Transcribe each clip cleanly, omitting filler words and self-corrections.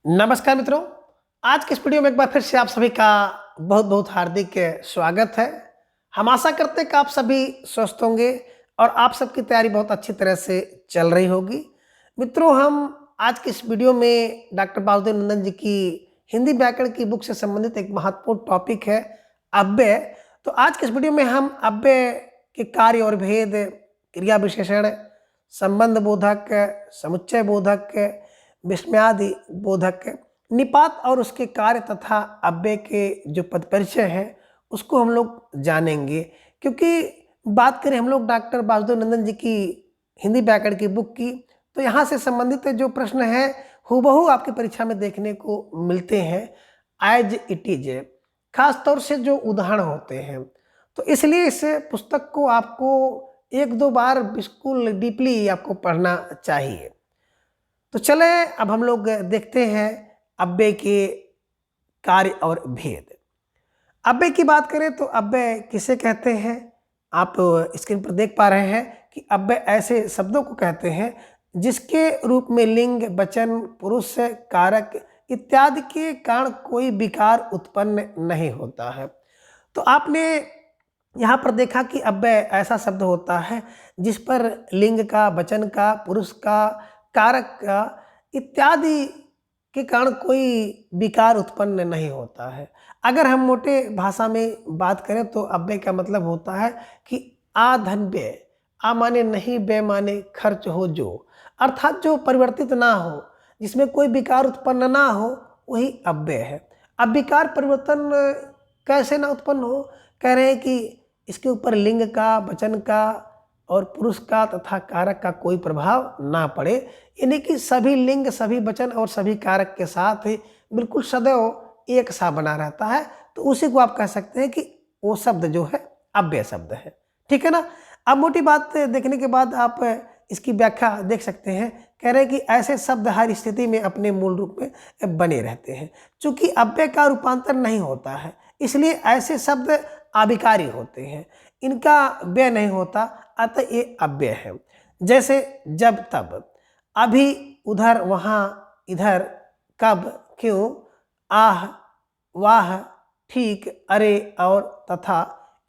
नमस्कार मित्रों। आज के इस वीडियो में एक बार फिर से आप सभी का बहुत बहुत हार्दिक स्वागत है। हम आशा करते हैं कि आप सभी स्वस्थ होंगे और आप सबकी तैयारी बहुत अच्छी तरह से चल रही होगी। मित्रों, हम आज के इस वीडियो में डॉक्टर वासुदेव नंदन जी की हिंदी व्याकरण की बुक से संबंधित एक महत्वपूर्ण टॉपिक है अव्यय। तो आज के इस वीडियो में हम अव्यय के कार्य और भेद, क्रिया विशेषण, संबंध बोधक, समुच्चय बोधक, विस्मयादि बोधक, निपात और उसके कार्य तथा अव्यय के जो पद परिचय हैं उसको हम लोग जानेंगे। क्योंकि बात करें हम लोग डॉक्टर वासुदेव नंदन जी की हिंदी व्याकरण की बुक की, तो यहाँ से संबंधित जो प्रश्न है हूबहू आपकी परीक्षा में देखने को मिलते हैं एज इट इज, खास तौर से जो उदाहरण होते हैं। तो इसलिए इस पुस्तक को आपको एक दो बार बिल्कुल डीपली आपको पढ़ना चाहिए। तो चले अब हम लोग देखते हैं अव्यय के कार्य और भेद। अव्यय की बात करें तो अव्यय किसे कहते हैं, आप स्क्रीन पर देख पा रहे हैं कि अव्यय ऐसे शब्दों को कहते हैं जिसके रूप में लिंग, वचन, पुरुष, कारक इत्यादि के कारण कोई विकार उत्पन्न नहीं होता है। तो आपने यहाँ पर देखा कि अव्यय ऐसा शब्द होता है जिस पर लिंग का, वचन का, पुरुष का, कारक का इत्यादि के कारण कोई विकार उत्पन्न नहीं होता है। अगर हम मोटे भाषा में बात करें तो अव्यय का मतलब होता है कि आ धन व्यय, आ माने नहीं, व्यय माने खर्च हो जो, अर्थात जो परिवर्तित ना हो, जिसमें कोई विकार उत्पन्न ना हो, वही अव्यय है। अब विकार परिवर्तन कैसे ना उत्पन्न हो, कह रहे हैं कि इसके ऊपर लिंग का, वचन का और पुरुष का तथा कारक का कोई प्रभाव ना पड़े, यानी कि सभी लिंग, सभी वचन और सभी कारक के साथ बिल्कुल सदैव एक सा बना रहता है। तो उसी को आप कह सकते हैं कि वो शब्द जो है अव्यय शब्द है। ठीक है ना। अब मोटी बात देखने के बाद आप इसकी व्याख्या देख सकते हैं। कह रहे हैं कि ऐसे शब्द हर स्थिति में अपने मूल रूप में बने रहते हैं। चूंकि अव्यय का रूपांतर नहीं होता है, इसलिए ऐसे शब्द अविकारी होते हैं, इनका व्यय नहीं होता, अतः ये अव्यय है। जैसे जब तब, अभी, उधर, वहाँ, इधर, कब, क्यों, आह, वाह, ठीक, अरे और तथा,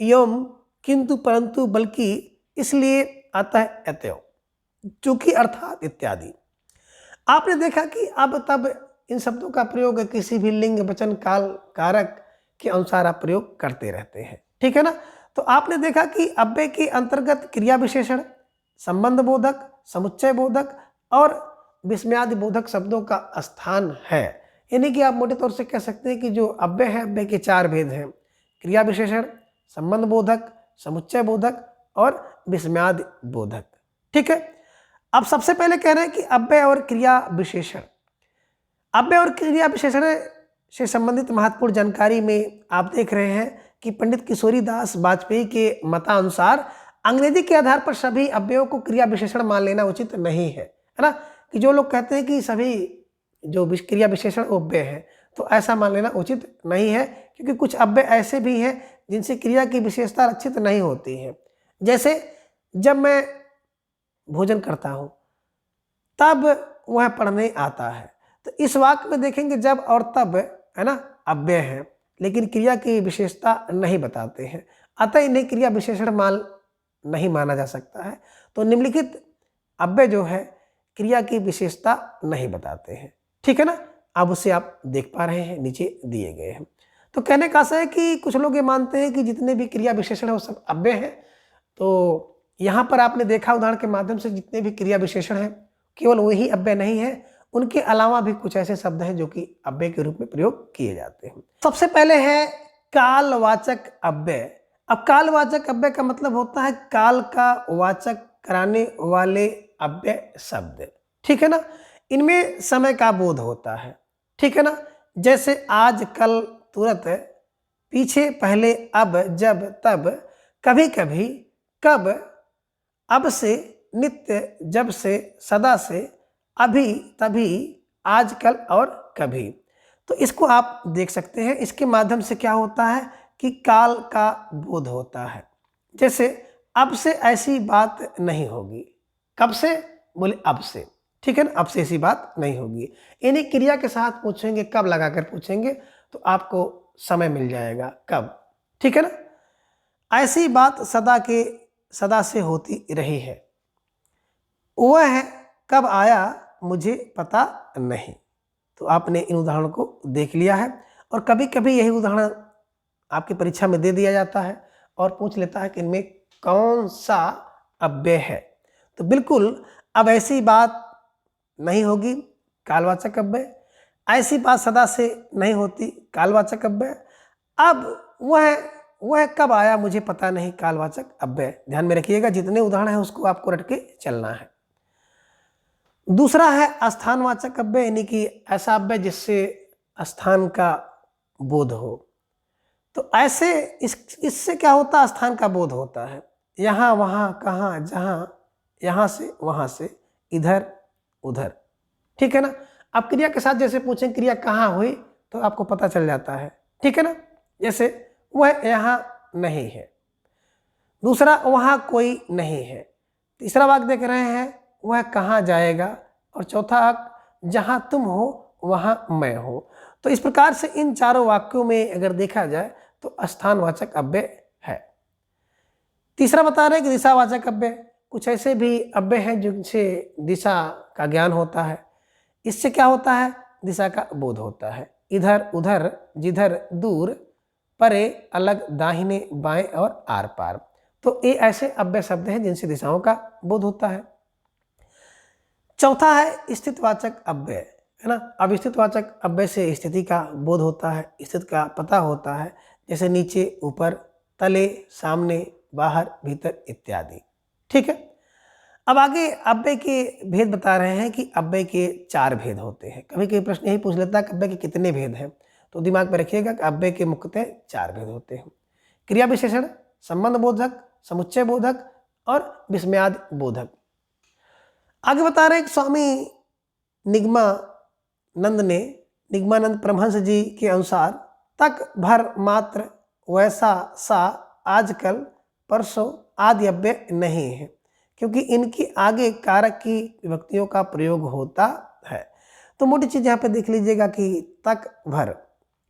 एवं, किंतु, परंतु, बल्कि, इसलिए, अतः, अतएव, चूंकि, अर्थात इत्यादि। आपने देखा कि अब तब इन शब्दों का प्रयोग किसी भी लिंग, वचन, काल, कारक के अनुसार आप प्रयोग करते रहते हैं। ठीक है ना। तो आपने देखा कि अव्यय के अंतर्गत क्रिया विशेषण, संबंध बोधक, समुच्चय बोधक और विस्मयादि बोधक शब्दों का स्थान है। यानी कि आप मोटे तौर से कह सकते हैं कि जो अव्यय है, अव्यय के चार भेद हैं: क्रिया विशेषण, संबंध बोधक, समुच्चय बोधक और विस्मयादि बोधक। ठीक है। अब सबसे पहले कह रहे हैं कि अव्यय और क्रिया विशेषण। अव्यय और क्रिया विशेषण से संबंधित महत्वपूर्ण जानकारी में आप देख रहे हैं कि पंडित किशोरी दास वाजपेयी के मतानुसार अंग्रेजी के आधार पर सभी अव्ययों को क्रिया विशेषण मान लेना उचित नहीं है ना। कि जो लोग कहते हैं कि सभी जो क्रिया विशेषण अव्यय है, तो ऐसा मान लेना उचित नहीं है, क्योंकि कुछ अव्यय ऐसे भी हैं जिनसे क्रिया की विशेषता लक्षित नहीं होती है। जैसे जब मैं भोजन करता हूँ तब वह पढ़ने आता है, तो इस वाक्य में देखेंगे जब और तब, है ना, अव्यय है, लेकिन क्रिया की विशेषता नहीं बताते हैं, अतः इन्हें क्रिया विशेषण मान नहीं माना जा सकता है। तो निम्नलिखित अव्यय जो है क्रिया की विशेषता नहीं बताते हैं। ठीक है ना। अब उसे आप देख पा रहे हैं, नीचे दिए गए हैं। तो कहने का आशय है कि कुछ लोग ये मानते हैं कि जितने भी क्रिया विशेषण है वो सब अव्यय है। तो यहाँ पर आपने देखा उदाहरण के माध्यम से जितने भी क्रिया विशेषण हैं केवल वही अव्यय नहीं है, उनके अलावा भी कुछ ऐसे शब्द हैं जो कि अव्यय के रूप में प्रयोग किए जाते हैं। सबसे पहले है कालवाचक अव्यय। अब कालवाचक अव्यय का मतलब होता है काल का वाचक कराने वाले अव्यय शब्द। ठीक है ना। इनमें समय का बोध होता है। ठीक है ना। जैसे आज, कल, तुरंत, पीछे, पहले, अब, जब, तब, कभी कभी, कब, अब से, नित्य, जब से, सदा से, अभी, तभी, आजकल और कभी। तो इसको आप देख सकते हैं। इसके माध्यम से क्या होता है कि काल का बोध होता है। जैसे अब से ऐसी बात नहीं होगी। कब से? बोले अब से। ठीक है ना, अब से ऐसी बात नहीं होगी। इन्हीं क्रिया के साथ पूछेंगे, कब लगाकर पूछेंगे तो आपको समय मिल जाएगा कब, ठीक है ना। ऐसी बात सदा से होती रही है, वह है कब आया मुझे पता नहीं। तो आपने इन उदाहरणों को देख लिया है, और कभी कभी यही उदाहरण आपकी परीक्षा में दे दिया जाता है और पूछ लेता है कि इनमें कौन सा अव्यय है। तो बिल्कुल अब ऐसी बात नहीं होगी, कालवाचक अव्यय। ऐसी बात सदा से नहीं होती, कालवाचक अव्यय। अब वह कब आया मुझे पता नहीं, कालवाचक अव्यय। ध्यान में रखिएगा, जितने उदाहरण हैं उसको आपको रट के चलना है। दूसरा है स्थानवाचक अव्यय, यानी कि ऐसा अव्यय जिससे स्थान का बोध हो। तो ऐसे इससे क्या होता है, स्थान का बोध होता है। यहाँ वहाँ कहाँ जहाँ, यहाँ से वहाँ से, इधर उधर, ठीक है ना। अब क्रिया के साथ जैसे पूछें क्रिया कहाँ हुई तो आपको पता चल जाता है, ठीक है ना। जैसे वह यहाँ नहीं है, दूसरा वहाँ कोई नहीं है, तीसरा वाक्य देख रहे हैं वह कहाँ जाएगा, और चौथा वाक्य जहाँ तुम हो वहाँ मैं हूँ। तो इस प्रकार से इन चारों वाक्यों में अगर देखा जाए तो स्थानवाचक अव्यय है। तीसरा बता रहे हैं कि दिशावाचक अव्यय। कुछ ऐसे भी अव्यय हैं जिनसे दिशा का ज्ञान होता है। इससे क्या होता है, दिशा का बोध होता है। इधर उधर, जिधर दूर, परे अलग, दाहिने बाएं और आर पार। तो ये ऐसे अव्यय शब्द हैं जिनसे दिशाओं का बोध होता है। चौथा है स्थितवाचक अव्यय, है ना। अब स्थितवाचक अव्यय से स्थिति का बोध होता है, स्थिति का पता होता है, जैसे नीचे ऊपर, तले, सामने, बाहर, भीतर इत्यादि, ठीक है। अब आगे अव्यय के भेद बता रहे हैं कि अव्यय के 4 भेद होते हैं। कभी कभी प्रश्न यही पूछ लेता है कि अव्यय के कितने भेद हैं, तो दिमाग में रखिएगा कि अव्यय के मुख्यतः 4 भेद होते हैं। क्रिया विशेषण, संबंध बोधक, समुच्चय बोधक और विस्मयादि बोधक। आगे बता रहे हैं कि स्वामी निगमानंद परमहंस जी के अनुसार तक, भर, मात्र, वैसा, सा, आजकल, परसों आदि अव्यय नहीं है, क्योंकि इनके आगे कारक की विभक्तियों का प्रयोग होता है। तो मोटी चीज यहाँ पे देख लीजिएगा कि तक, भर,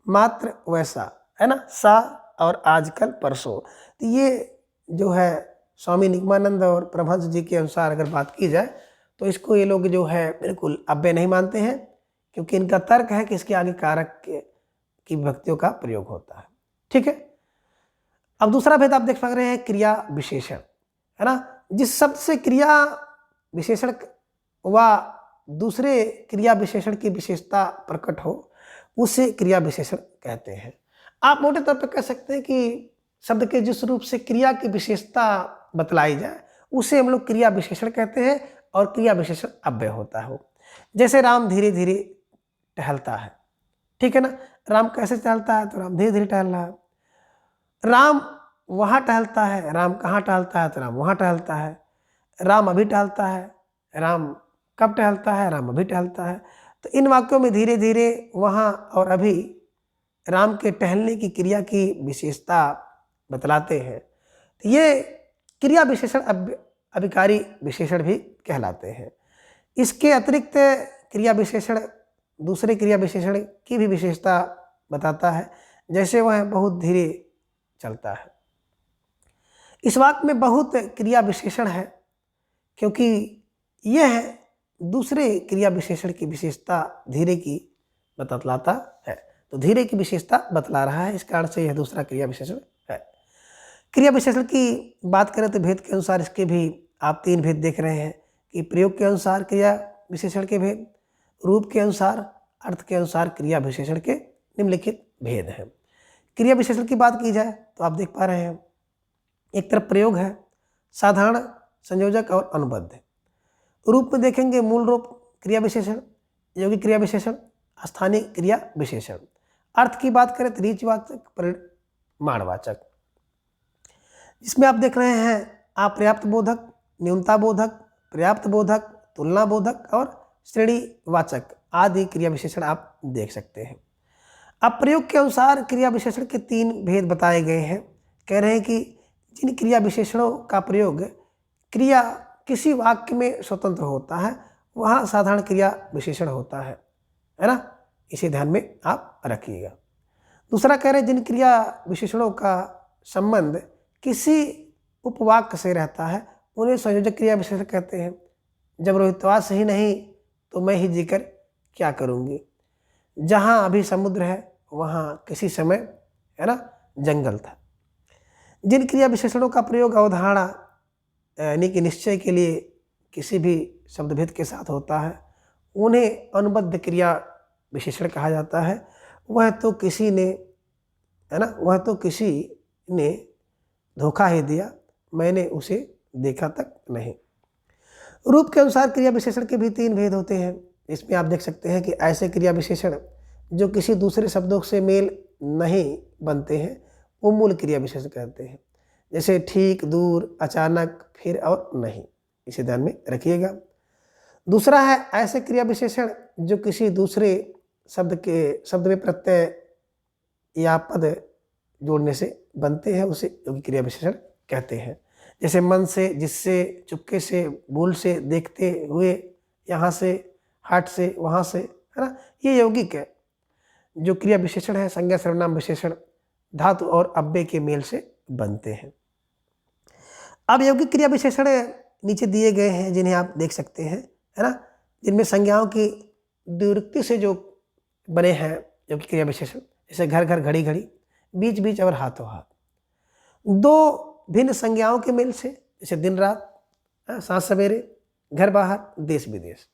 मात्र, वैसा, है ना, सा और आजकल, परसों। तो ये जो है स्वामी निगमानंद और परमहंस जी के अनुसार अगर बात की जाए तो इसको ये लोग जो है बिल्कुल अव्यय नहीं मानते हैं, क्योंकि इनका तर्क है कि इसके आगे कारक की विभक्तियों का प्रयोग होता है, ठीक है। अब दूसरा भेद आप देख पा रहे हैं क्रिया विशेषण, है ना। जिस शब्द से क्रिया विशेषण व दूसरे क्रिया विशेषण की विशेषता प्रकट हो उसे क्रिया विशेषण कहते हैं। आप मोटे तौर पर कह सकते हैं कि शब्द के जिस रूप से क्रिया की विशेषता बतलाई जाए उसे हम लोग क्रिया विशेषण कहते हैं, और क्रिया विशेषण अव्यय होता है। जैसे राम धीरे धीरे टहलता है, ठीक है ना। राम कैसे टहलता है, तो राम धीरे धीरे टहल रहा है। राम वहाँ टहलता है, राम कहाँ टहलता है, तो राम वहाँ टहलता है। राम अभी टहलता है, राम कब टहलता है, राम अभी टहलता है। तो इन वाक्यों में धीरे धीरे, वहाँ और अभी राम के टहलने की क्रिया की विशेषता बतलाते हैं। तो ये क्रिया विशेषण अभिकारी विशेषण भी कहलाते हैं। इसके अतिरिक्त क्रिया विशेषण दूसरे क्रिया विशेषण की भी विशेषता बताता है, जैसे वह बहुत धीरे चलता है। इस वाक्य में बहुत क्रिया विशेषण है, क्योंकि यह दूसरे क्रिया विशेषण की विशेषता धीरे की बतलाता है। तो धीरे की विशेषता बतला रहा है, इस कारण से यह दूसरा क्रिया विशेषण है। क्रिया विशेषण की बात करें तो भेद के अनुसार इसके भी आप 3 भेद देख रहे हैं कि प्रयोग के अनुसार क्रिया विशेषण के भेद, रूप के अनुसार, अर्थ के अनुसार क्रिया विशेषण के निम्नलिखित भेद हैं। क्रिया विशेषण की बात की जाए तो आप देख पा रहे हैं, एक तरफ प्रयोग है, साधारण, संयोजक और अनुबद्ध। रूप में देखेंगे मूल रूप क्रिया विशेषण, यौगिक क्रिया विशेषण, स्थानीय क्रिया विशेषण। अर्थ की बात करें तो रीचवाचक, परिमाणवाचक। जिसमें आप देख रहे हैं अपर्याप्त बोधक, न्यूनता बोधक, पर्याप्त बोधक, तुलना बोधक और श्रेणीवाचक आदि क्रिया विशेषण आप देख सकते हैं। अब प्रयोग के अनुसार क्रिया विशेषण के 3 भेद बताए गए हैं। कह रहे हैं कि जिन क्रिया विशेषणों का प्रयोग क्रिया किसी वाक्य में स्वतंत्र होता है वहाँ साधारण क्रिया विशेषण होता है ना। इसे ध्यान में आप रखिएगा। दूसरा कह रहे जिन क्रिया विशेषणों का संबंध किसी उपवाक्य से रहता है उन्हें संयोजक क्रिया विशेषण कहते हैं। जब रोहितवास ही नहीं तो मैं ही जीकर क्या करूँगी, जहाँ अभी समुद्र है वहाँ किसी समय है ना जंगल था। जिन क्रिया विशेषणों का प्रयोग अवधारणा यानी कि निश्चय के लिए किसी भी शब्दभेद के साथ होता है उन्हें अनुबद्ध क्रिया विशेषण कहा जाता है। वह तो किसी ने धोखा ही दिया, मैंने उसे देखा तक नहीं। रूप के अनुसार क्रिया विशेषण के भी 3 भेद होते हैं। इसमें आप देख सकते हैं कि ऐसे क्रिया विशेषण जो किसी दूसरे शब्दों से मेल नहीं बनते हैं वो मूल क्रिया विशेषण कहते हैं। जैसे ठीक, दूर, अचानक, फिर और नहीं। इसे ध्यान में रखिएगा। दूसरा है ऐसे क्रिया विशेषण जो किसी दूसरे शब्द में प्रत्यय या पद जोड़ने से बनते हैं, उसे यौगिक क्रिया विशेषण कहते हैं। जैसे मन से, जिससे, चुपके से, भूल से, देखते हुए, यहाँ से, हट से, वहाँ से, है ना। ये यौगिक है जो क्रिया विशेषण है संज्ञा सर्वनाम विशेषण धातु और अव्यय के मेल से बनते हैं। अब यौगिक क्रिया विशेषण नीचे दिए गए हैं जिन्हें आप देख सकते हैं, है ना, जिनमें संज्ञाओं की द्विरुक्ति से जो बने हैं यौगिक क्रिया विशेषण, जैसे घर घर, घड़ी घड़ी, बीच बीच और हाथों हाथ। 2 भिन्न संज्ञाओं के मेल से, जैसे दिन रात, सांझ सवेरे, घर बाहर, देश विदेश।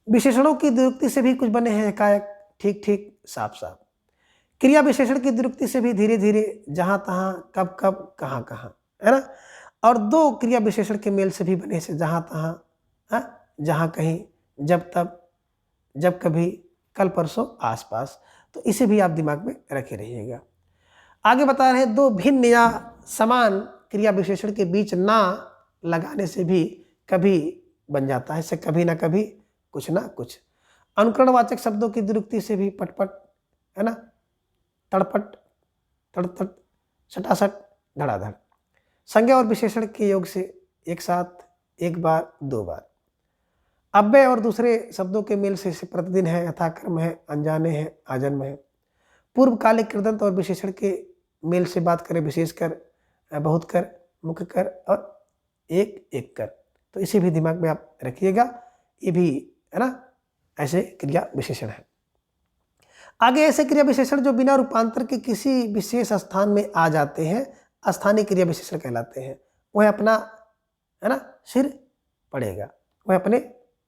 विशेषणों की द्विरुक्ति से भी कुछ बने हैं, एकाएक, ठीक ठीक, साफ साफ। क्रिया विशेषण की द्विरुक्ति से भी धीरे धीरे, जहाँ तहाँ, कब कब, कहाँ कहाँ, है ना। और 2 क्रिया विशेषण के मेल से भी बने से, जहाँ तहाँ, जहाँ कहीं, जब तब, जब कभी, कल परसों, आसपास। तो इसे भी आप दिमाग में रखे रहिएगा। आगे बता रहे हैं 2 भिन्न या समान क्रिया विशेषण के बीच ना लगाने से भी कभी बन जाता है, इससे कभी ना कभी, कुछ ना कुछ। अनुकरणवाचक शब्दों की द्विरुक्ति से भी पटपट, है ना, तड़पट, तड़तड़, सटासट, धड़ाधड़। संज्ञा और विशेषण के योग से एक साथ, एक बार, 2 बार। अव्यय और दूसरे शब्दों के मेल से प्रतिदिन है, यथाक्रम है, अनजाने हैं, आजन्म है। पूर्वकालिक कृदंत और विशेषण के मेल से बात करें, विशेषकर, बहुत कर, मुख्य कर और एक एक कर। तो इसे भी दिमाग में आप रखिएगा। ये भी है ना ऐसे क्रिया विशेषण है। आगे ऐसे क्रिया विशेषण जो बिना रूपांतर के किसी विशेष स्थान में आ जाते हैं अस्थानीय क्रिया विशेषण कहलाते हैं। वह अपना, है ना, सिर पड़ेगा, वह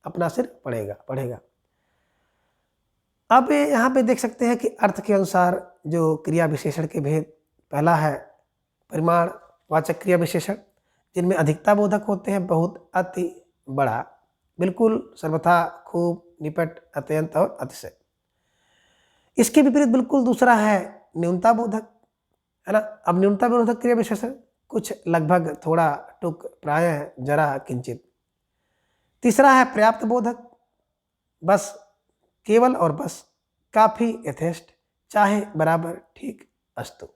अपना सिर पड़ेगा। अब यहाँ पे देख सकते हैं कि अर्थ के अनुसार जो क्रिया विशेषण के भेद, पहला है परिमाण वाचक क्रिया विशेषण जिनमें अधिकता बोधक होते हैं, बहुत, अति, बड़ा, बिल्कुल, सर्वथा, खूब, निपट, अत्यंत और अतिशय। इसके विपरीत बिल्कुल दूसरा है न्यूनता बोधक, है ना। अब न्यूनता बोधक क्रिया विशेषण कुछ, लगभग, थोड़ा, टुक, प्रायः, जरा, किंचित। तीसरा है पर्याप्त बोधक, बस, केवल और बस, काफी, यथेष्ट, चाहे, बराबर, ठीक, अस्तु।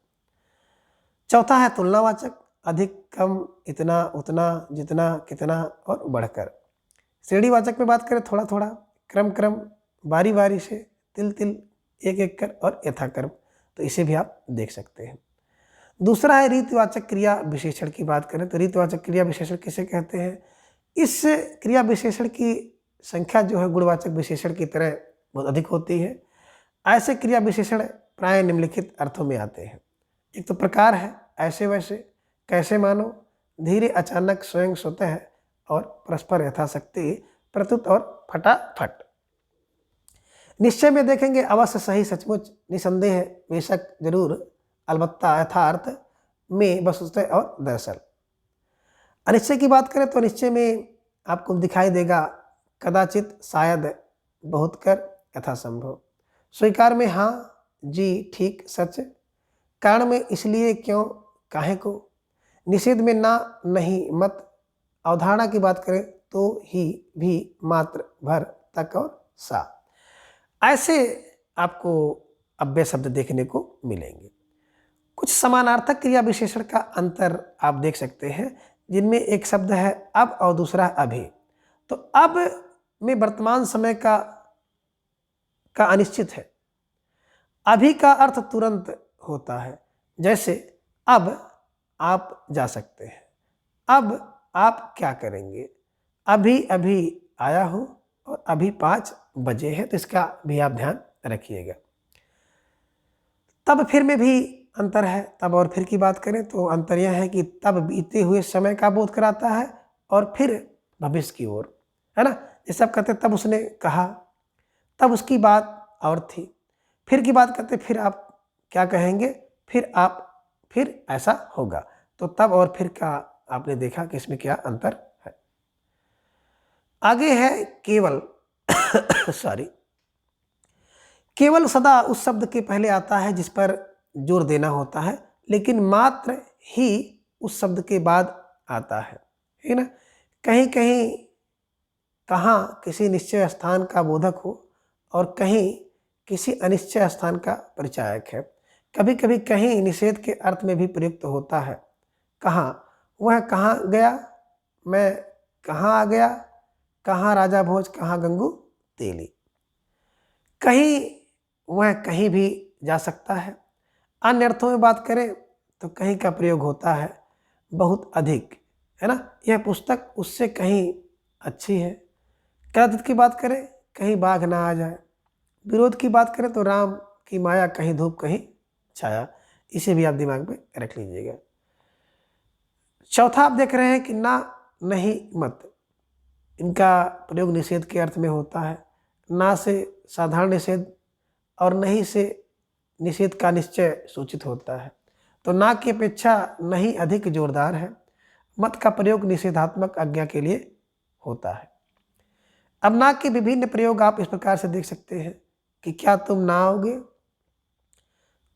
चौथा है तुलनावाचक, अधिक, कम, इतना, उतना, जितना, कितना और बढ़कर। श्रेणीवाचक में बात करें, थोड़ा थोड़ा, क्रम क्रम, बारी बारी से, तिल तिल, एक एक कर और यथाक्रम। तो इसे भी आप देख सकते हैं। दूसरा है रीतिवाचक क्रिया विशेषण की बात करें तो रीतिवाचक क्रिया विशेषण किसे कहते हैं। इस क्रिया विशेषण की संख्या जो है गुणवाचक विशेषण की तरह बहुत अधिक होती है। ऐसे क्रिया विशेषण प्राय निम्नलिखित अर्थों में आते हैं। एक तो प्रकार है, ऐसे वैसे, कैसे मानो, धीरे, अचानक, स्वयं, स्वतः और परस्पर यथाशक्ति, प्रत्युत और फटाफट। निश्चय में देखेंगे अवश्य, सही, सचमुच, निसंदेह, बेशक, जरूर, अलबत्ता, यथार्थ, में, वस्तुतः और दरअसल। अनिश्चय की बात करें तो निश्चय में आपको दिखाई देगा कदाचित, शायद, बहुत कर, यथासंभव। स्वीकार में हाँ, जी, ठीक, सच। कारण में इसलिए, क्यों, काहे को। निषेध में ना, नहीं, मत। अवधारणा की बात करें तो ही, भी, मात्र, भर, तक और सा। ऐसे आपको अव्यय शब्द देखने को मिलेंगे। कुछ समानार्थक क्रिया विशेषण का अंतर आप देख सकते हैं जिनमें एक शब्द है अब और दूसरा अभी। तो अब में वर्तमान समय का अनिश्चित है। अभी का अर्थ तुरंत होता है, जैसे अब आप जा सकते हैं, अब आप क्या करेंगे, अभी अभी आया हूँ और अभी 5 बजे है, तो इसका भी आप ध्यान रखिएगा। तब फिर में भी अंतर है। तब और फिर की बात करें तो अंतर यह है कि तब बीते हुए समय का बोध कराता है और फिर भविष्य की ओर, है ना। जैसे आप कहते तब उसने कहा, तब उसकी बात और थी। फिर की बात करते फिर आप क्या कहेंगे, फिर ऐसा होगा। तो तब और फिर का आपने देखा कि इसमें क्या अंतर है। आगे है केवल सॉरी केवल सदा उस शब्द के पहले आता है जिस पर जोर देना होता है, लेकिन मात्र ही उस शब्द के बाद आता है ना। कहीं कहीं कहाँ किसी निश्चय स्थान का बोधक हो और कहीं किसी अनिश्चय स्थान का परिचायक है। कभी कभी कहीं निषेध के अर्थ में भी प्रयुक्त होता है। कहाँ, वह कहाँ गया, मैं कहाँ आ गया, कहाँ राजा भोज, कहाँ गंगू तेली। कहीं, वह कहीं भी जा सकता है। अन्य अर्थों में बात करें तो कहीं का प्रयोग होता है बहुत अधिक, है ना। यह पुस्तक उससे कहीं अच्छी है। कृतज्ञ की बात करें, कहीं बाघ ना आ जाए। विरोध की बात करें तो राम की माया, कहीं धूप कहीं छाया। इसे भी आप दिमाग में रख लीजिएगा। चौथा आप देख रहे हैं कि ना, नहीं, मत। इनका प्रयोग निषेध के अर्थ में होता है। ना से साधारण निषेध और नहीं से निषेध का निश्चय सूचित होता है। तो ना की अपेक्षा नहीं अधिक जोरदार है। मत का प्रयोग निषेधात्मक आज्ञा के लिए होता है। अब ना के विभिन्न प्रयोग आप इस प्रकार से देख सकते हैं कि क्या तुम ना आओगे,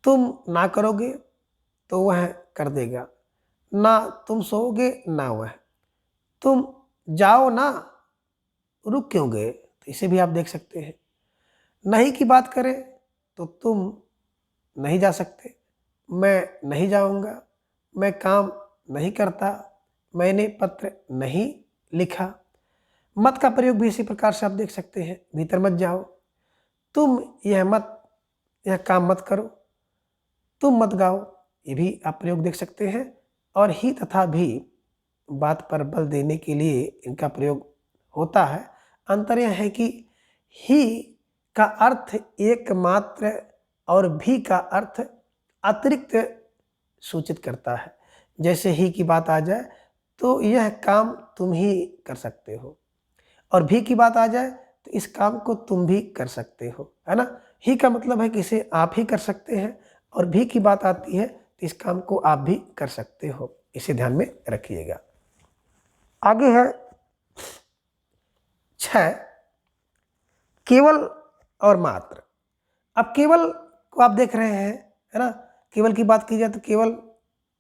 तुम ना करोगे तो वह कर देगा, ना तुम सोओगे ना वह, तुम जाओ ना, रुक क्यों गए, तो इसे भी आप देख सकते हैं। नहीं की बात करें तो तुम नहीं जा सकते, मैं नहीं जाऊंगा, मैं काम नहीं करता, मैंने पत्र नहीं लिखा। मत का प्रयोग भी इसी प्रकार से आप देख सकते हैं। भीतर मत जाओ, तुम यह काम मत करो, तुम मत गाओ, ये भी आप प्रयोग देख सकते हैं। और ही तथा भी बात पर बल देने के लिए इनका प्रयोग होता है। अंतर यह है कि ही का अर्थ एकमात्र और भी का अर्थ अतिरिक्त सूचित करता है। जैसे ही की बात आ जाए तो यह काम तुम ही कर सकते हो, और भी की बात आ जाए तो इस काम को तुम भी कर सकते हो, है ना। ही का मतलब है कि इसे आप ही कर सकते हैं, और भी की बात आती है तो इस काम को आप भी कर सकते हो। इसे ध्यान में रखिएगा। आगे है 6, केवल और मात्र। अब केवल को आप देख रहे हैं, है ना। केवल की बात की जाए तो केवल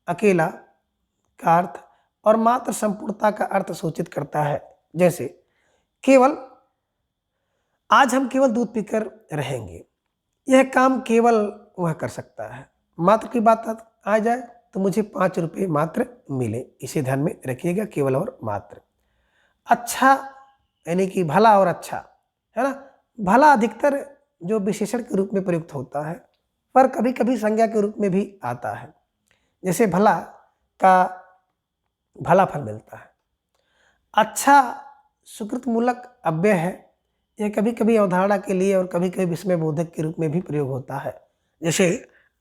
अकेला का अर्थ और मात्र संपूर्णता का अर्थ सूचित करता है। जैसे केवल, आज हम केवल दूध पीकर रहेंगे, यह काम केवल वह कर सकता है। मात्र की बात आ जाए तो मुझे 5 रुपये मात्र मिले। इसे ध्यान में रखिएगा, केवल और मात्र। अच्छा यानी कि भला और अच्छा, है ना। भला अधिकतर जो विशेषण के रूप में प्रयुक्त होता है, पर कभी कभी संज्ञा के रूप में भी आता है। जैसे भला का भला फल मिलता है। अच्छा सुकृतमूलक अव्यय है। यह कभी कभी अवधारणा के लिए और कभी कभी विस्मय बोधक के रूप में भी प्रयोग होता है। जैसे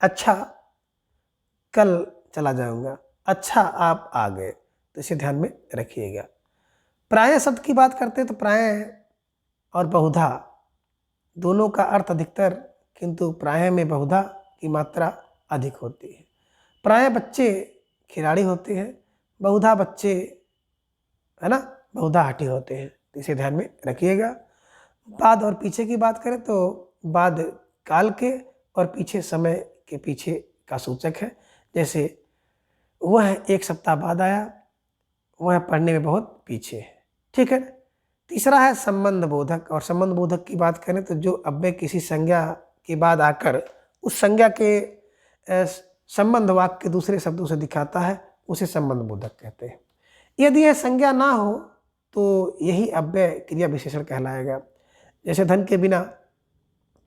अच्छा कल चला जाऊंगा, अच्छा आप आ गए, तो इसे ध्यान में रखिएगा। प्राय शब्द की बात करते हैं तो प्राय और बहुधा दोनों का अर्थ अधिकतर, किंतु प्राय में बहुधा की मात्रा अधिक होती है। प्राय बच्चे खिलाड़ी होते हैं, बहुधा बच्चे, है ना, बहुधा हठी होते हैं, तो इसे ध्यान में रखिएगा। बाद और पीछे की बात करें तो बाद काल के और पीछे समय के पीछे का सूचक है। जैसे वह 1 सप्ताह बाद आया, वह पढ़ने में बहुत पीछे है, ठीक है। तीसरा है संबंध बोधक। और संबंध बोधक की बात करें तो जो अव्यय किसी संज्ञा के बाद आकर उस संज्ञा के संबंध वाक्य के दूसरे शब्दों से दिखाता है, उसे संबंध बोधक कहते हैं। यदि यह संज्ञा ना हो तो यही अव्यय क्रिया विशेषण कहलाएगा। जैसे धन के बिना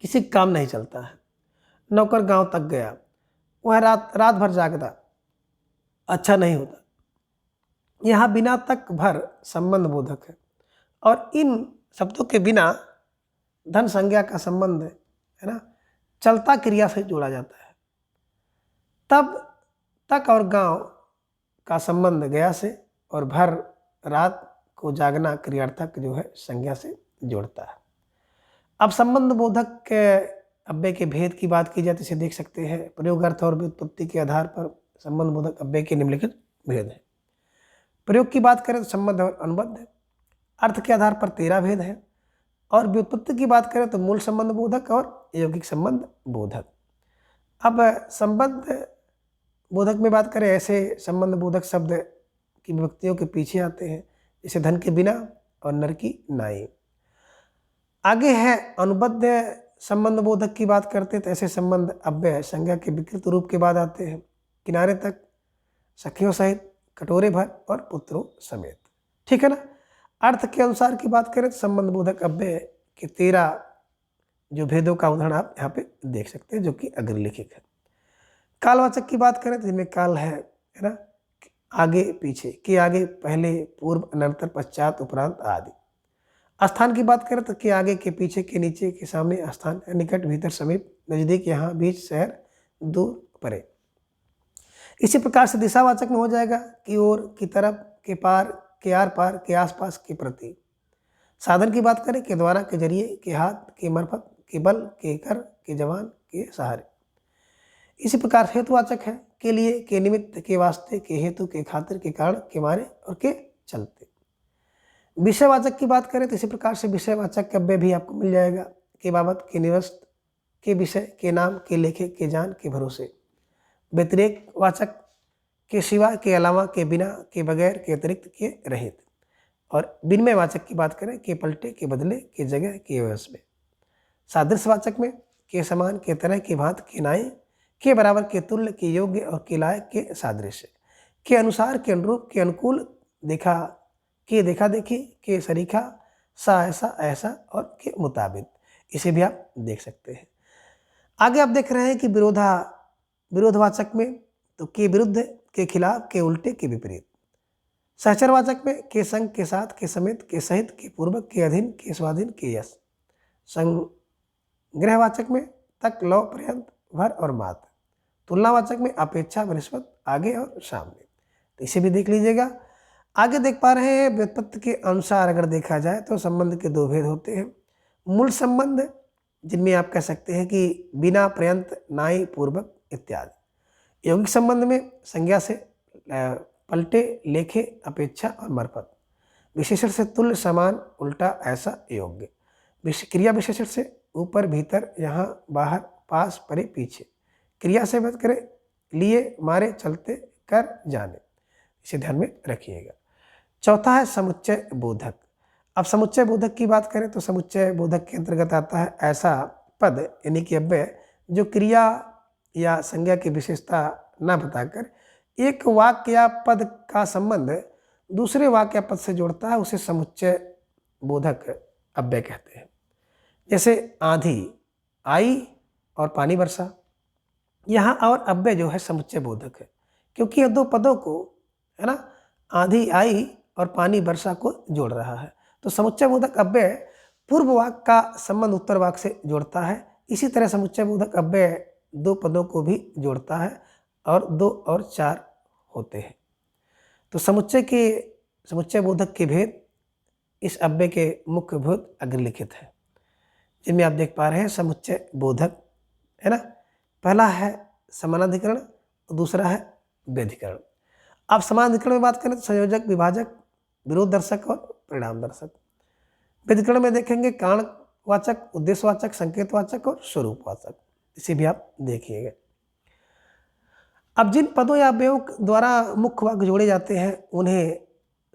किसी का काम नहीं चलता है। नौकर गांव तक गया, वह रात रात भर जागता, अच्छा नहीं होता। यहाँ बिना तक भर संबंध बोधक है, और इन शब्दों के बिना धन संज्ञा का संबंध है ना, चलता क्रिया से जोड़ा जाता है। तब तक और गांव का संबंध गया से, और भर रात को जागना क्रियार्थक जो है संज्ञा से जोड़ता है। अब संबंध बोधक के अव्यय के भेद की बात की जाए तो इसे देख सकते हैं। प्रयोग, अर्थ और व्युत्पत्ति के आधार पर संबंध बोधक अव्यय के निम्नलिखित भेद है। प्रयोग की बात करें तो संबंध और अनुबंध है। अर्थ के आधार पर 13 भेद है, और व्युत्पत्ति की बात करें तो मूल संबंध बोधक और यौगिक संबंध बोधक। अब संबंध बोधक में बात करें, ऐसे संबंध बोधक शब्द की विभक्तियों के पीछे आते हैं, जैसे धन के बिना और नर की नाई। आगे है अनुबद्ध संबंध बोधक की बात करते हैं तो ऐसे संबंध अव्यय संज्ञा के विकृत रूप के बाद आते हैं। किनारे तक, सखियों सहित, कटोरे भर और पुत्रों समेत। ठीक है ना। अर्थ के अनुसार की बात करें तो संबंध बोधक अव्यय के 13 जो भेदों का उदाहरण आप यहाँ पे देख सकते हैं, जो कि अग्रलिखित है। कालवाचक की बात करें तो जिनमें काल है ना, आगे पीछे, के आगे, पहले, पूर्व, अनंतर, पश्चात, उपरांत आदि। स्थान की बात करें तो के आगे, के पीछे, के नीचे, के सामने, स्थान, निकट, भीतर, समीप, नजदीक, यहाँ, बीच, शहर, दूर, परे। इसी प्रकार से दिशावाचक में हो जाएगा की ओर, की तरफ, के पार, के आर पार, के आसपास, के प्रति। साधन की बात करें के द्वारा, के जरिए, के हाथ, के मार्फत, के बल, के कर, के जवान, के सहारे। इसी प्रकार हेतुवाचक है के लिए, के निमित्त, के वास्ते, के हेतु, के खातिर, के कारण, के मारे और के चलते। विषयवाचक की बात करें तो इसी प्रकार से विषयवाचक के अव्यय भी आपको मिल जाएगा, के बाबत, के निवस्त, के विषय, के नाम, के लेखे, के जान, के भरोसे। व्यतिरेक वाचक के सिवा, के अलावा, के बिना, के बगैर, के अतिरिक्त, के रहित। और विनिमय वाचक की बात करें के पलटे, के बदले, के जगह, के वश में। सादृश्यवाचक में के समान, के तरह, के भांत, के नाई, के बराबर, के तुल्य, के योग्य और के लायक, के सादृश्य, के अनुसार, के अनुरूप, के अनुकूल, देखा, के देखा देखी, के सरीखा, सा ऐसा, ऐसा और के मुताबिक। इसे भी आप देख सकते हैं। आगे आप देख रहे हैं कि विरोधवाचक में तो के विरुद्ध, के खिलाफ, के उल्टे, के विपरीत। सहचरवाचक में के संग, के साथ, के समेत, के सहित, के पूर्वक, के अधीन, के स्वाधीन, के यश। संग्रहवाचक में तक, लौ, पर्यंत, भर और मात। तुलनावाचक में अपेक्षा, बनिस्पत, आगे और सामने। तो इसे भी देख लीजिएगा। आगे देख पा रहे हैं व्युत्पत्ति के अनुसार अगर देखा जाए तो संबंध के 2 भेद होते हैं। मूल संबंध जिनमें आप कह सकते हैं कि बिना, पर्यंत, नाई, पूर्वक इत्यादि। यौगिक संबंध में संज्ञा से पलटे, लेखे, अपेक्षा और मरफत। विशेषण से तुल्य, समान, उल्टा, ऐसा, योग्य। क्रिया विशेषण से ऊपर, भीतर, यहाँ, बाहर, पास, परे, पीछे। क्रिया से बात करें लिए, मारे, चलते, कर, जाने। इसे ध्यान में रखिएगा। चौथा है समुच्चय बोधक। अब समुच्चय बोधक की बात करें तो समुच्चय बोधक के अंतर्गत आता है ऐसा पद यानी कि अव्यय जो क्रिया या संज्ञा की विशेषता न बताकर एक वाक्य या पद का संबंध दूसरे वाक्य या पद से जोड़ता है, उसे समुच्चय बोधक अव्यय कहते हैं। जैसे आंधी आई और पानी बरसा, यहाँ और अव्यय जो है समुच्चय बोधक है, क्योंकि यह 2 पदों को है ना, आंधी आई और पानी वर्षा को जोड़ रहा है। तो समुच्चय बोधक अव्यय पूर्व वाक्य का संबंध उत्तर वाक्य से जोड़ता है। इसी तरह समुच्चय बोधक अव्यय 2 पदों को भी जोड़ता है और 2 और 4 होते हैं। तो समुच्चय बोधक के भेद इस अव्यय के मुख्य भेद अग्रलिखित है, जिनमें आप देख पा रहे हैं समुच्चय बोधक है ना। पहला है समानाधिकरण, दूसरा है व्यधिकरण। अब समानाधिकरण में बात करें तो संयोजक, विभाजक, विरोध दर्शक और परिणाम दर्शक। व्यधिकरण में देखेंगे कारणवाचक, उद्देश्यवाचक, संकेतवाचक और स्वरूपवाचक। इसे भी आप देखिएगा। अब जिन पदों या अव्ययों द्वारा मुख्य वाक्य जोड़े जाते हैं उन्हें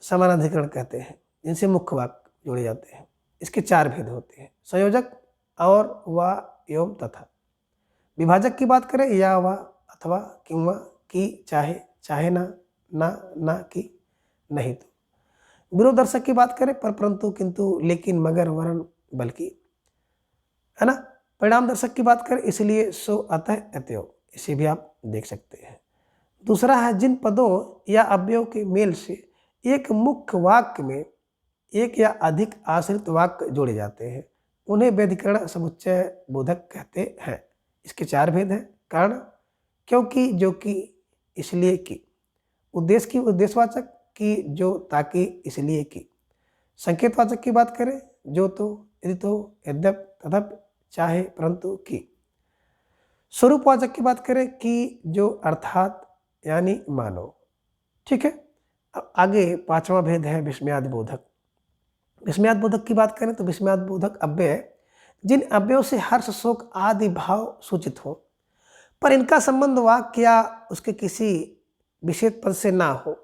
समानाधिकरण कहते हैं, जिनसे मुख्य वाक्य जोड़े जाते हैं। इसके 4 भेद होते हैं, संयोजक, और, व, एवं, तथा। विभाजक की बात करें या, व, अथवा, किंवा, की, चाहे, चाहे ना, ना, कि, नहीं तो। विरोधदर्शक की बात करें पर, परंतु, किंतु, लेकिन, मगर, वरन, बल्कि, है ना। परिणाम दर्शक की बात करें इसलिए, सो, अतः, अतएव, इसे भी आप देख सकते हैं। दूसरा है जिन पदों या अव्ययों के मेल से एक मुख्य वाक्य में एक या अधिक आश्रित वाक्य जोड़े जाते हैं उन्हें व्यधिकरण समुच्चय बोधक कहते हैं। इसके 4 भेद हैं। कारण, क्योंकि, जो कि, इसलिए कि। उद्देश्य की, उद्देश्यवाचक की, जो, ताकि, इसलिए कि। संकेतवाचक की बात करें, जो, तो, यदि, तो, यद्यप, तदप, चाहे, परंतु, कि। स्वरूपवाचक की बात करें, कि, जो, अर्थात, यानी, मानो। ठीक है। अब आगे 5वां भेद है विस्मयादि बोधक। विस्मयादि बोधक की बात करें तो विस्मयादि बोधक अव्यय जिन अव्ययों से हर्ष, शोक आदि भाव सूचित हो पर इनका संबंध वाक्य या उसके किसी विशेष पद से ना हो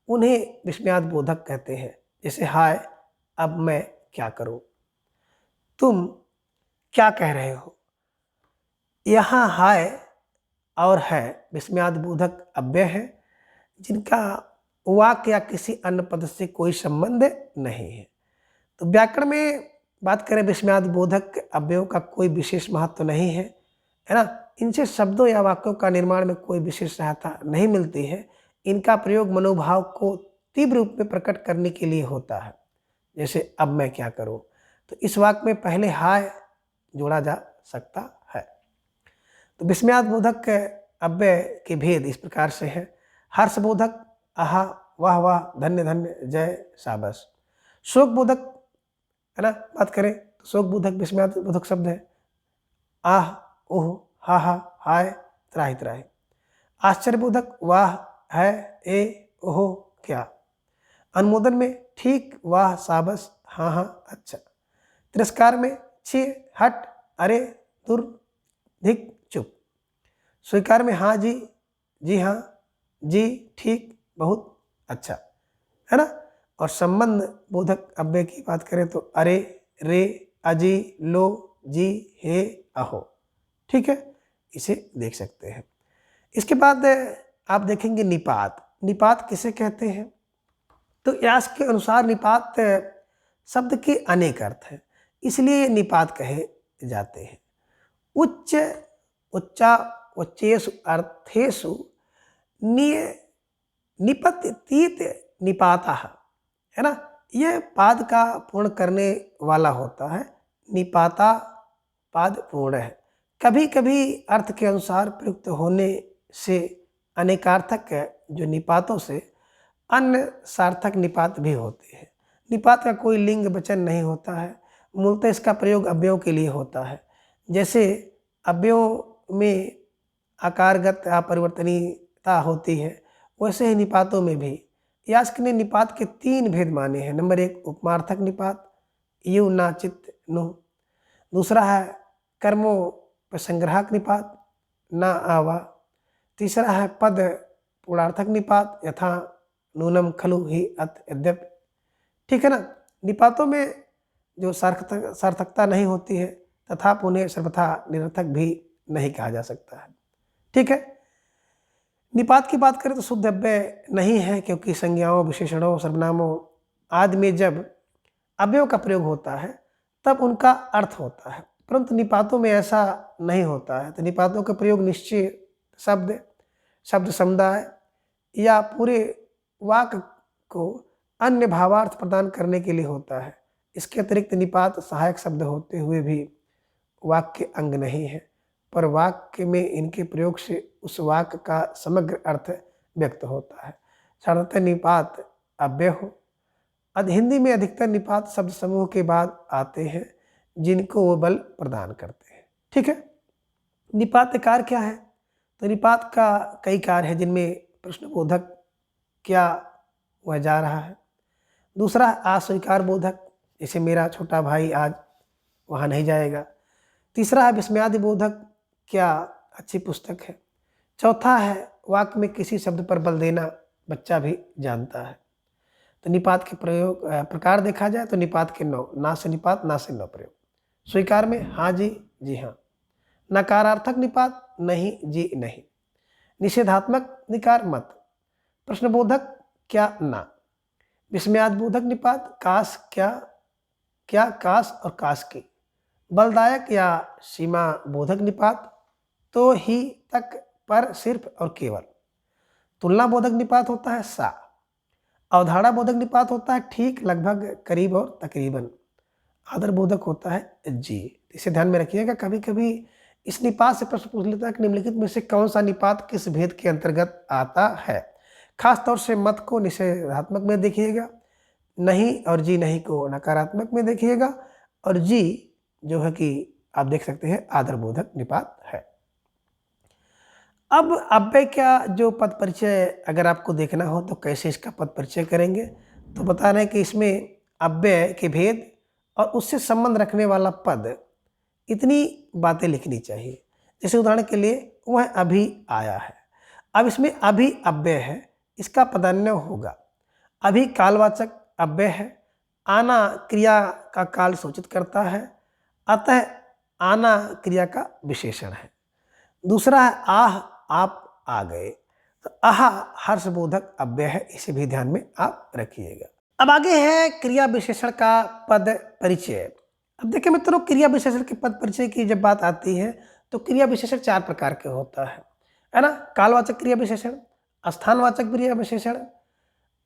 उन्हें विस्मयादि बोधक कहते हैं। जैसे हाय, अब मैं क्या करूं, तुम क्या कह रहे हो। यहाँ हाय और है विस्मयादि बोधक अव्यय है जिनका वाक्य या किसी अन्य पद से कोई संबंध नहीं है। तो व्याकरण में बात करें विस्मयादि बोधक अव्ययों का कोई विशेष महत्व नहीं है, है ना। इनसे शब्दों या वाक्यों का निर्माण में कोई विशेष सहायता नहीं मिलती है। इनका प्रयोग मनोभाव को तीव्र रूप में प्रकट करने के लिए होता है। जैसे अब मैं क्या करूं, तो इस वाक्य में पहले हाय जोड़ा जा सकता है। तो विस्मयादि बोधक अव्यय के भेद इस प्रकार से हैं। हर्षबोधक, आहा, वाह वाह, धन्य धन्य, जय, शाबाश। शोक बोधक, है ना, बात करें तो शोक बोधक विस्मयादि बोधक शब्द है। आह, ओह, हा हा, हाय, त्राहि त्राहि। आश्चर्य बोधक, वाह, है, ए, ओहो, क्या। अनुमोदन में ठीक, वाह, शाबाश, हाँ हाँ, अच्छा। तिरस्कार में छी, हट, अरे, दूर, धिक, चुप। स्वीकार में हाँ जी हाँ, जी, ठीक, बहुत अच्छा, है ना। और संबंध बोधक अव्यय की बात करें तो अरे, रे, अजी, लो, जी, हे, अहो। ठीक है, इसे देख सकते हैं। इसके बाद आप देखेंगे निपात। निपात किसे कहते हैं, तो यास के अनुसार निपात शब्द के अनेक अर्थ हैं, इसलिए निपात कहे जाते हैं। उच्च, उच्चा, उच्चेषु अर्थेषु निपतित निपाता, है ना। यह पाद का पूर्ण करने वाला होता है। निपाता पाद पूर्ण है। कभी कभी अर्थ के अनुसार प्रयुक्त होने से अनेकार्थक जो निपातों से अन्य सार्थक निपात भी होते हैं। निपात का कोई लिंग वचन नहीं होता है, मूलतः इसका प्रयोग अव्ययों के लिए होता है। जैसे अव्ययों में आकारगत अपरिवर्तनीयता होती है, वैसे ही निपातों में भी। यास्क ने निपात के 3 भेद माने हैं। नंबर 1 उपमार्थक निपात, यू, ना, चित, नु। दूसरा है कर्मोपसंग्राहक निपात, ना, आवा। तीसरा है पद पूर्णार्थक निपात, यथा नूनम, खलु, ही, अत, यद्यपि। ठीक है ना। निपातों में जो सार्थकता नहीं होती है तथा उन्हें सर्वथा निरर्थक भी नहीं कहा जा सकता है। ठीक है। निपात की बात करें तो शुद्ध अव्यय नहीं है, क्योंकि संज्ञाओं, विशेषणों, सर्वनामों आदि में जब अव्ययों का प्रयोग होता है तब उनका अर्थ होता है, परंतु निपातों में ऐसा नहीं होता है। तो निपातों का प्रयोग निश्चय शब्द, शब्द समुदाय या पूरे वाक्य को अन्य भावार्थ प्रदान करने के लिए होता है। इसके अतिरिक्त निपात सहायक शब्द होते हुए भी वाक्य अंग नहीं है, पर वाक्य में इनके प्रयोग से उस वाक्य का समग्र अर्थ व्यक्त होता है। साधारणतः निपात अव्यय हो। हिंदी में अधिकतर निपात शब्द समूह के बाद आते हैं जिनको वो बल प्रदान करते हैं। ठीक है। निपात कार्य क्या है, तो निपात का कई कार्य है जिनमें प्रश्नबोधक क्या वह जा रहा है। दूसरा अस्वीकार बोधक, जैसे मेरा छोटा भाई आज वहाँ नहीं जाएगा। तीसरा है विस्मयादि बोधक, क्या अच्छी पुस्तक है। चौथा है वाक्य में किसी शब्द पर बल देना, बच्चा भी जानता है। तो निपात के प्रयोग प्रकार देखा जाए तो निपात के 9, ना से निपात, ना से 9 प्रयोग। स्वीकार में हाँ जी हाँ। नकारार्थक निपात, नहीं जी नहीं। निषेधात्मक निकार, मत। प्रश्नबोधक क्या, ना। विस्मयाद बोधक निपात काश क्या, क्या काश और काश की। बलदायक या सीमा बोधक निपात तो ही तक पर सिर्फ और केवल। तुलना बोधक निपात होता है सा। अवधारणा बोधक निपात होता है ठीक, लगभग, करीब और तकरीबन। आदर बोधक होता है जी। इसे ध्यान में रखिएगा, कभी कभी इस निपात से प्रश्न पूछ लेता है कि निम्नलिखित में से कौन सा निपात किस भेद के अंतर्गत आता है। खास तौर से मत को निषेधात्मक में देखिएगा, नहीं और जी नहीं को नकारात्मक में देखिएगा, और जी जो है कि आप देख सकते हैं आदर बोधक निपात है। अब अव्यय का जो पद परिचय अगर आपको देखना हो तो कैसे इसका पद परिचय करेंगे, तो बता रहे हैं कि इसमें अव्यय के भेद और उससे संबंध रखने वाला पद, इतनी बातें लिखनी चाहिए। जैसे उदाहरण के लिए वह अभी आया है, अब इसमें अभी अव्यय है, इसका पदान्वय होगा। अभी कालवाचक अव्यय है, आना क्रिया का काल सूचित करता है, अतः आना क्रिया का विशेषण है। दूसरा है आह, आप आ गए, तो आह हर्षबोधक अव्यय है, इसे भी ध्यान में आप रखिएगा। अब आगे है क्रिया विशेषण का पद परिचय। अब देखिए मित्रों, क्रिया विशेषण के पद परिचय की जब बात आती है तो क्रिया विशेषण 4 प्रकार के होता है ना। कालवाचक क्रिया विशेषण, स्थानवाचक क्रिया विशेषण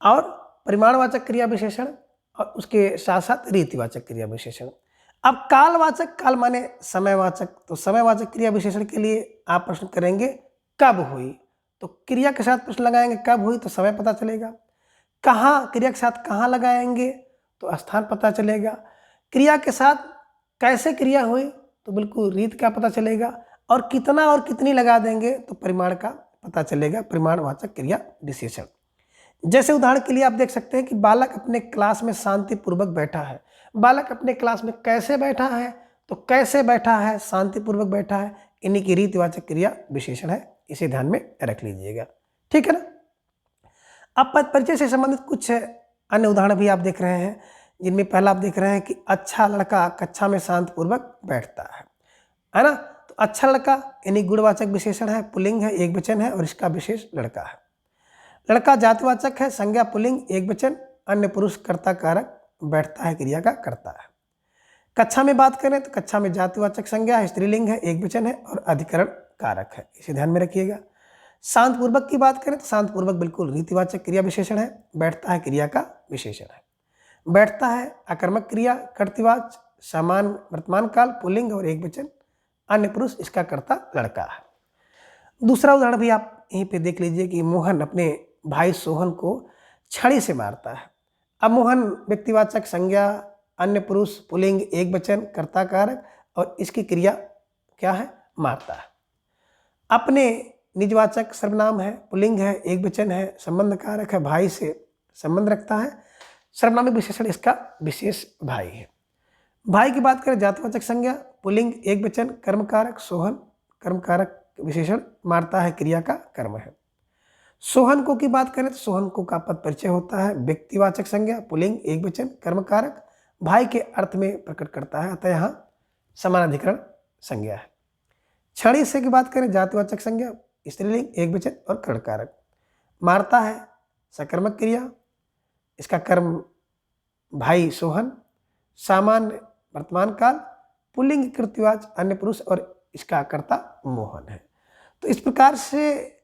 और परिमाणवाचक क्रिया विशेषण, और उसके साथ साथ रीतिवाचक क्रिया विशेषण। अब कालवाचक, काल माने समयवाचक, तो समयवाचक क्रिया विशेषण के लिए आप प्रश्न करेंगे कब हुई, तो क्रिया के साथ प्रश्न लगाएंगे कब हुई तो समय पता चलेगा। कहाँ, क्रिया के साथ कहाँ लगाएंगे तो स्थान पता चलेगा। क्रिया के साथ कैसे क्रिया हुई तो बिल्कुल रीत का पता चलेगा, और कितना और कितनी लगा देंगे तो परिमाण का पता चलेगा, परिमाणवाचक क्रिया विशेषण। जैसे उदाहरण के लिए आप देख सकते हैं कि बालक अपने क्लास में शांतिपूर्वक बैठा है। बालक अपने क्लास में कैसे बैठा है, तो कैसे बैठा है, शांतिपूर्वक बैठा है, इन्हीं की रीतिवाचक क्रिया विशेषण है, इसे ध्यान में रख लीजिएगा, ठीक है ना। अब पद परिचय से संबंधित कुछ अन्य उदाहरण भी आप देख रहे हैं, जिनमें पहला आप देख रहे हैं कि अच्छा लड़का कक्षा में शांतिपूर्वक बैठता है ना। तो अच्छा लड़का यानी गुणवाचक विशेषण है, पुल्लिंग है, एक वचन है, और इसका विशेष लड़का है। लड़का जातिवाचक है, संज्ञा पुल्लिंग, एक वचन, अन्य पुरुष कर्ता कारक, बैठता है क्रिया का करता है। कक्षा में बात करें तो कक्षा में जातिवाचक संज्ञा है, स्त्रीलिंग है, एक वचन है, और अधिकरण कारक है, इसे ध्यान में रखिएगा। शांतपूर्वक की बात करें तो शांतपूर्वक बिल्कुल रीतिवाचक क्रिया विशेषण है, बैठता है क्रिया का विशेषण है। बैठता है आकर्मक क्रिया, कर्तृवाच, समान वर्तमान काल, पुल्लिंग और एक वचन, अन्य पुरुष, इसका कर्ता लड़का है। दूसरा उदाहरण भी आप यहीं पे देख लीजिए कि मोहन अपने भाई सोहन को छड़ी से मारता है। अब मोहन व्यक्तिवाचक संज्ञा, अन्य पुरुष, पुल्लिंग, एक वचन, कर्ता कारक, और इसकी क्रिया क्या है, मारता है। अपने निजवाचक सर्वनाम है, पुल्लिंग है, एक वचन है, संबंध कारक है, भाई से संबंध रखता है, सर्वनामी विशेषण इसका विशेष भाई है। भाई की बात करें जातिवाचक संज्ञा, पुल्लिंग, एक वचन, कर्म कारक, सोहन, कर्म कारक विशेषण, मारता है क्रिया का कर्म है। सोहन को की बात करें तो सोहन को का पद परिचय होता है, व्यक्तिवाचक संज्ञा, पुल्लिंग, एक वचन, कर्म कारक, भाई के अर्थ में प्रकट करता है, अतः यहाँ समानाधिकरण संज्ञा है। छड़ी से की बात करें जातिवाचक संज्ञा, स्त्रीलिंग, एक वचन और कर्ण कारक, मारता है सकर्मक क्रिया, इसका कर्म भाई सोहन, सामान्य वर्तमान काल, पुल्लिंग कृत्यवाच, अन्य पुरुष, और इसका कर्ता मोहन है। तो इस प्रकार से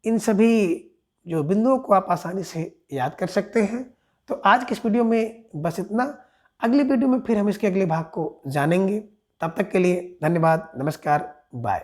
इन सभी जो बिंदुओं को आप आसानी से याद कर सकते हैं। तो आज के इस वीडियो में बस इतना। अगली वीडियो में फिर हम इसके अगले भाग को जानेंगे। तब तक के लिए धन्यवाद, नमस्कार, बाय।